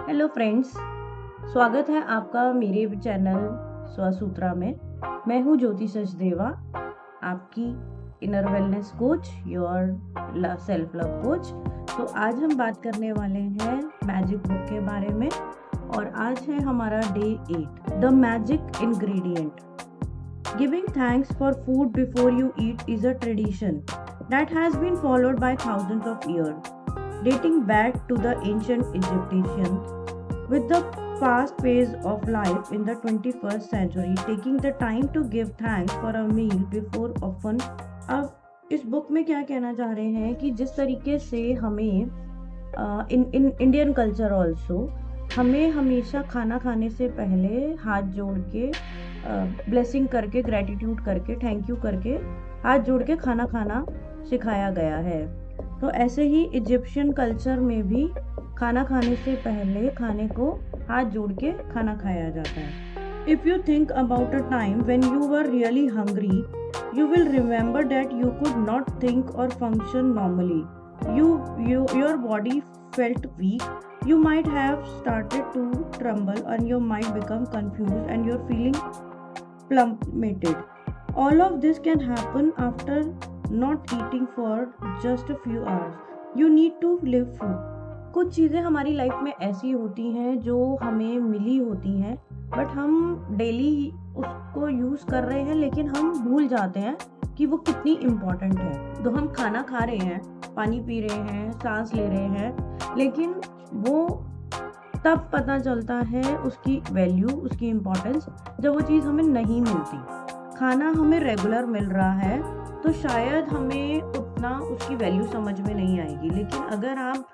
Hello friends, स्वागत है आपका मेरे चैनल स्वसूत्रा में। मैं हूँ ज्योति सचदेवा, आपकी inner wellness coach, your self love coach. तो आज हम बात करने वाले हैं मैजिक बुक के बारे में और आज है हमारा day 8, the magic ingredient. Giving thanks for food before you eat is a tradition that has been followed by thousands of years, dating back to the ancient Egyptians. With the fast pace of life in the 21st century, taking the time to give thanks for a meal before often। अब इस book में क्या कहना चाह रहे हैं कि जिस तरीके से हमें इन इंडियन कल्चर ऑल्सो हमें हमेशा खाना खाने से पहले हाथ जोड़ के ब्लेसिंग करके, ग्रेटिट्यूड करके, थैंक यू करके हाथ जोड़ के खाना खाना सिखाया गया है। तो ऐसे ही इजिप्शियन कल्चर में भी खाना खाने से पहले खाने को हाथ जोड़ के खाना खाया जाता है। If you think about a time when you were really hungry, you will remember that you could not think or function normally. Your body felt weak. You might have started to tremble and your mind become confused and your feeling plummeted. All of this can happen after not eating for just a few hours. You need to live food. कुछ चीज़ें हमारी life में ऐसी होती हैं जो हमें मिली होती हैं, बट हम डेली उसको यूज़ कर रहे हैं, लेकिन हम भूल जाते हैं कि वो कितनी इम्पॉर्टेंट है। तो हम खाना खा रहे हैं, पानी पी रहे हैं, सांस ले रहे हैं, लेकिन वो तब पता चलता है उसकी वैल्यू, उसकी इम्पोर्टेंस, जब वो चीज़ हमें नहीं मिलती। खाना हमें रेगुलर मिल रहा है तो शायद हमें उतना उसकी वैल्यू समझ में नहीं आएगी, लेकिन अगर आप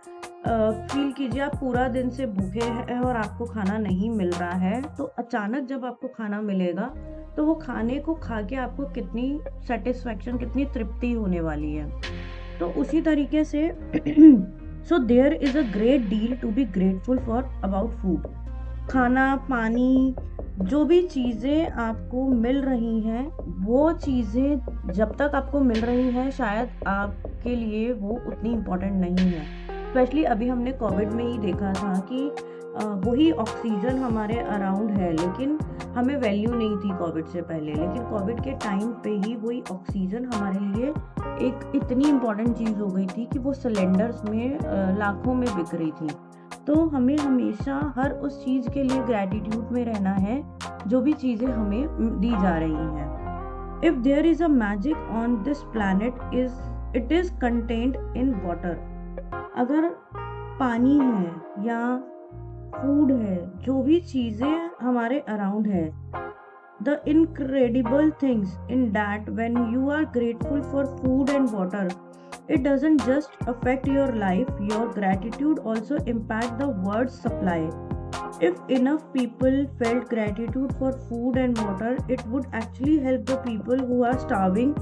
फील कीजिए आप पूरा दिन से भूखे हैं और आपको खाना नहीं मिल रहा है, तो अचानक जब आपको खाना मिलेगा तो वो खाने को खा के आपको कितनी सेटिस्फैक्शन, कितनी तृप्ति होने वाली है। तो उसी तरीके से so there is a great deal to be grateful for about food. खाना, पानी, जो भी चीज़ें आपको मिल रही हैं, वो चीज़ें जब तक आपको मिल रही हैं शायद आपके लिए वो उतनी इम्पोर्टेंट नहीं है। स्पेशली अभी हमने कोविड में ही देखा था कि वही ऑक्सीजन हमारे अराउंड है, लेकिन हमें वैल्यू नहीं थी कोविड से पहले, लेकिन कोविड के टाइम पे ही वही ऑक्सीजन हमारे लिए एक इतनी इम्पॉर्टेंट चीज़ हो गई थी कि वो सिलेंडर्स में लाखों में बिक रही थी। तो हमें हमेशा हर उस चीज़ के लिए ग्रैटिट्यूड में रहना है जो भी चीज़ें हमें दी जा रही हैं। If there is a magic on this planet it is contained in water. अगर पानी है या फूड है, जो भी चीज़ें हमारे अराउंड है, the incredible things in that when you are grateful for food and water, it doesn't just affect your life, your gratitude also impact the world's supply. If enough people felt gratitude for food and water, it would actually help the people who are starving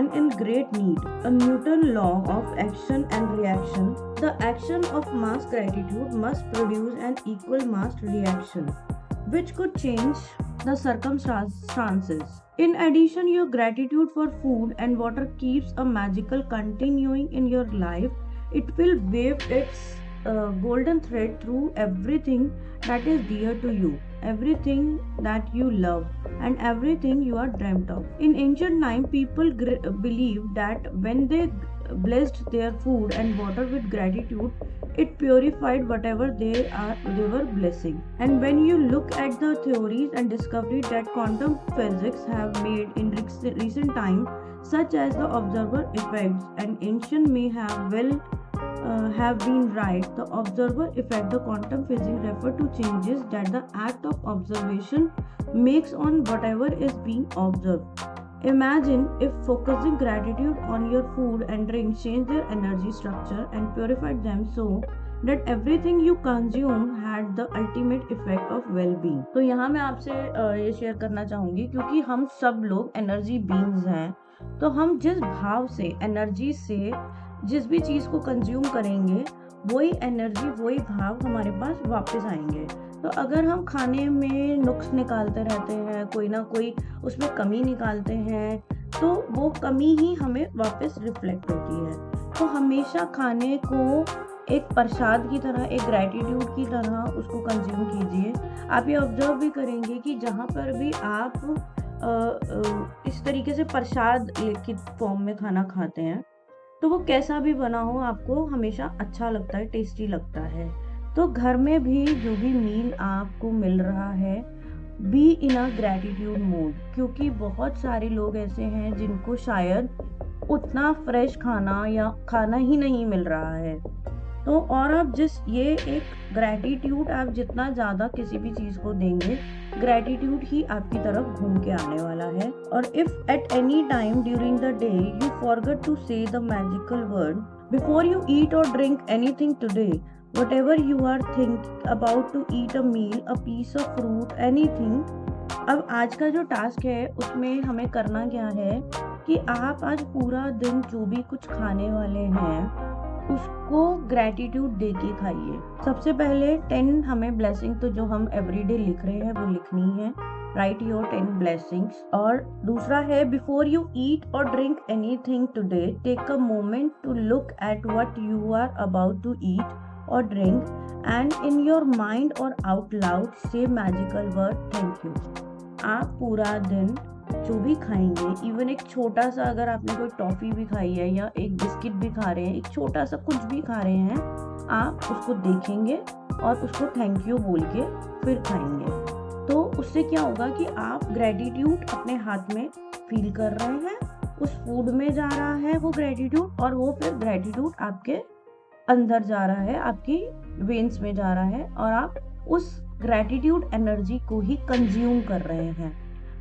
and in great need. A Newton law of action and reaction. The action of mass gratitude must produce an equal mass reaction, which could change the circumstances. In addition, your gratitude for food and water keeps a magical continuing in your life. It will wave its golden thread through everything that is dear to you, everything that you love, and everything you are dreamt of. In ancient time, people believed that when they blessed their food and water with gratitude, it purified whatever they were blessing. And when you look at the theories and discoveries that quantum physics have made in recent time, such as the observer effects, and ancient may have been right. The observer effect, the quantum physics refer to changes that the act of observation makes on whatever is being observed. Imagine if focusing gratitude on your food and drink changed their energy structure and purified them so that everything you consume had the ultimate effect of well-being. तो यहाँ मैं आपसे ये share करना चाहूँगी, क्योंकि हम सब लोग एनर्जी बीइंग्स हैं, तो हम जिस भाव से, एनर्जी से जिस भी चीज़ को कंज्यूम करेंगे, वही एनर्जी, वही भाव हमारे पास वापस आएंगे। तो अगर हम खाने में नुक्स निकालते रहते हैं, कोई ना कोई उसमें कमी निकालते हैं, तो वो कमी ही हमें वापस रिफ्लेक्ट होती है। तो हमेशा खाने को एक प्रसाद की तरह, एक ग्रैटिट्यूड की तरह उसको कंज्यूम कीजिए। आप ये ऑब्जर्व भी करेंगे कि जहाँ पर भी आप इस तरीके से प्रसाद लिखित फॉर्म में खाना खाते हैं, तो वो कैसा भी बना हो आपको हमेशा अच्छा लगता है, टेस्टी लगता है। तो घर में भी जो भी मील आपको मिल रहा है, be in a gratitude mode, क्योंकि बहुत सारे लोग ऐसे हैं जिनको शायद उतना फ्रेश खाना या खाना ही नहीं मिल रहा है। तो और आप ये एक ग्रैटिट्यूड आप जितना ज़्यादा किसी भी चीज़ को देंगे, ग्रैटिट्यूड ही आपकी तरफ घूम के आने वाला है। और if at any time during the day you forget to say the magical word before you eat और drink anything today, whatever you are think about to eat a meal, a piece of fruit, anything। अब आज का जो task है उसमें हमें करना क्या है कि आप आज पूरा दिन जो भी कुछ खाने वाले हैं उसको ग्रैटिट्यूड दे के खाइए। सबसे पहले 10 हमें ब्लेसिंग, तो जो हम एवरीडे लिख रहे हैं वो लिखनी है, राइट योर 10 ब्लेसिंग्स। और दूसरा है बिफोर यू ईट और drink anything today, take a moment to look at what you are about to eat or drink and in your mind or out loud say magical word thank you। आप पूरा दिन जो भी खाएंगे, even एक छोटा सा, अगर आपने कोई टॉफी भी खाई है या एक बिस्किट भी खा रहे हैं, एक छोटा सा कुछ भी खा रहे हैं, आप उसको देखेंगे और उसको थैंक यू बोल के फिर खाएंगे। तो उससे क्या होगा कि आप ग्रेटिट्यूड अपने हाथ में फील कर रहे हैं, उस फूड में जा रहा है वो ग्रेटिट्यूड, और वो फिर ग्रेटिट्यूड आपके अंदर जा रहा है, आपकी वेन्स में जा रहा है, और आप उस ग्रैटिट्यूड एनर्जी को ही कंज्यूम कर रहे हैं।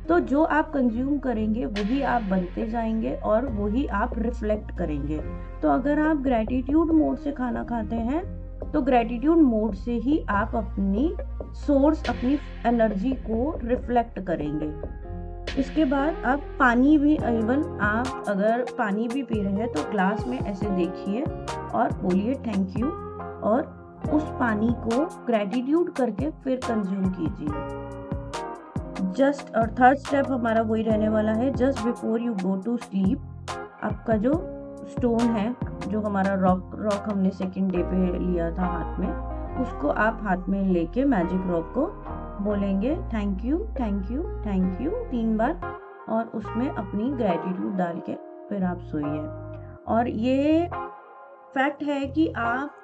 तो जो आप कंज्यूम करेंगे वही आप बनते जाएंगे और वही आप रिफ्लेक्ट करेंगे। तो अगर आप ग्रैटिट्यूड मोड से खाना खाते हैं तो ग्रैटिट्यूड मोड से ही आप अपनी सोर्स, अपनी एनर्जी को रिफ्लेक्ट करेंगे। इसके बाद आप पानी भी, इवन आप अगर पानी भी पी रहे हैं तो ग्लास में ऐसे देखिए और बोलिए थैंक यू, और उस पानी को ग्रैटिट्यूड करके फिर कंज्यूम कीजिए। जस्ट और थर्ड स्टेप हमारा वही रहने वाला है, just before you go to sleep, आपका जो स्टोन है, जो हमारा रॉक हमने सेकेंड डे पे लिया था हाथ में, उसको आप हाथ में लेके मैजिक रॉक को बोलेंगे thank you thank you thank you 3 बार, और उसमें अपनी ग्रैटिट्यूड डाल के फिर आप सोइए। और ये फैक्ट है कि आप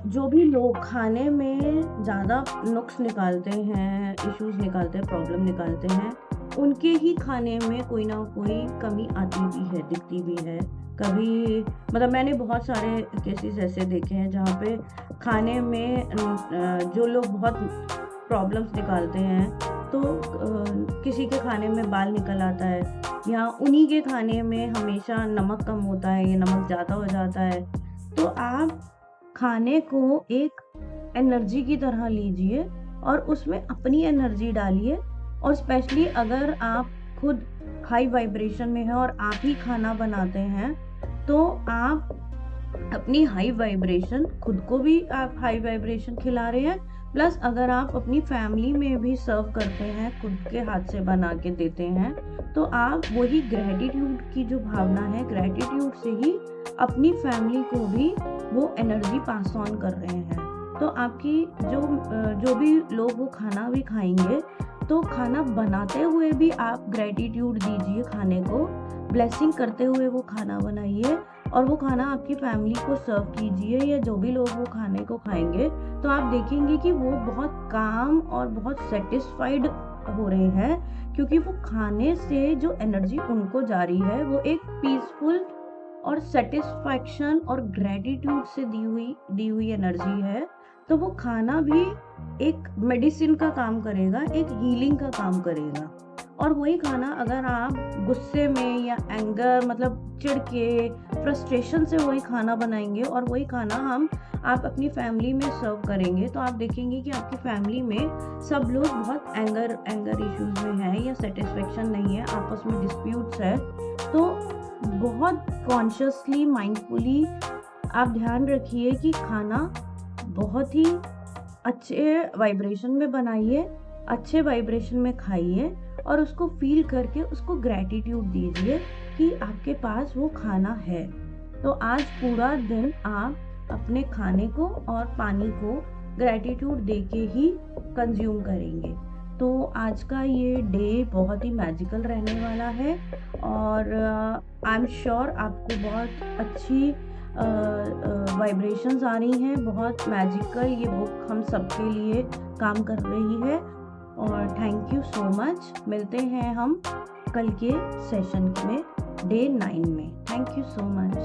जो भी लोग खाने में ज़्यादा नुक्स निकालते हैं, इश्यूज निकालते हैं, प्रॉब्लम निकालते हैं, उनके ही खाने में कोई ना कोई कमी आती भी है, दिखती भी है। कभी मतलब मैंने बहुत सारे केसेस ऐसे देखे हैं जहाँ पे खाने में जो लोग बहुत प्रॉब्लम्स निकालते हैं, तो किसी के खाने में बाल निकल आता है, या उन्हीं के खाने में हमेशा नमक कम होता है या नमक ज़्यादा हो जाता है। तो आप खाने को एक एनर्जी की तरह लीजिए और उसमें अपनी एनर्जी डालिए। और स्पेशली अगर आप खुद हाई वाइब्रेशन में हैं और आप ही खाना बनाते हैं, तो आप अपनी हाई वाइब्रेशन, खुद को भी आप हाई वाइब्रेशन खिला रहे हैं, प्लस अगर आप अपनी फैमिली में भी सर्व करते हैं, खुद के हाथ से बना के देते हैं, तो आप वही ग्रैटिट्यूड की जो भावना है, ग्रैटिट्यूड से ही अपनी फैमिली को भी वो एनर्जी पास ऑन कर रहे हैं। तो आपकी जो भी लोग वो खाना भी खाएंगे, तो खाना बनाते हुए भी आप ग्रैटिट्यूड दीजिए, खाने को ब्लेसिंग करते हुए वो खाना बनाइए और वो खाना आपकी फैमिली को सर्व कीजिए, या जो भी लोग वो खाने को खाएंगे, तो आप देखेंगे कि वो बहुत काम और बहुत सेटिस्फाइड हो रहे हैं, क्योंकि वो खाने से जो एनर्जी उनको जा रही है वो एक पीसफुल और सेटिस्फैक्शन और ग्रैटिट्यूड से दी हुई एनर्जी है। तो वो खाना भी एक मेडिसिन का काम करेगा, एक हीलिंग का काम करेगा। और वही खाना अगर आप गुस्से में या एंगर, मतलब चिढ़ के, फ्रस्ट्रेशन से वही खाना बनाएंगे और वही खाना आप अपनी फैमिली में सर्व करेंगे, तो आप देखेंगे कि आपकी फैमिली में सब लोग बहुत एंगर इश्यूज में हैं या सेटिस्फेक्शन नहीं है, आपस में डिस्प्यूट्स है। तो बहुत कॉन्शियसली, माइंडफुली आप ध्यान रखिए कि खाना बहुत ही अच्छे वाइब्रेशन में बनाइए, अच्छे वाइब्रेशन में खाइए और उसको फील करके उसको ग्रैटिट्यूड दीजिए कि आपके पास वो खाना है। तो आज पूरा दिन आप अपने खाने को और पानी को ग्रैटिट्यूड दे के ही कंज्यूम करेंगे। तो आज का ये डे बहुत ही मैजिकल रहने वाला है और आई एम श्योर आपको बहुत अच्छी वाइब्रेशंस आ रही हैं। बहुत मैजिकल ये बुक हम सबके लिए काम कर रही है और थैंक यू सो मच। मिलते हैं हम कल के सेशन में डे 9 में। Thank you so much.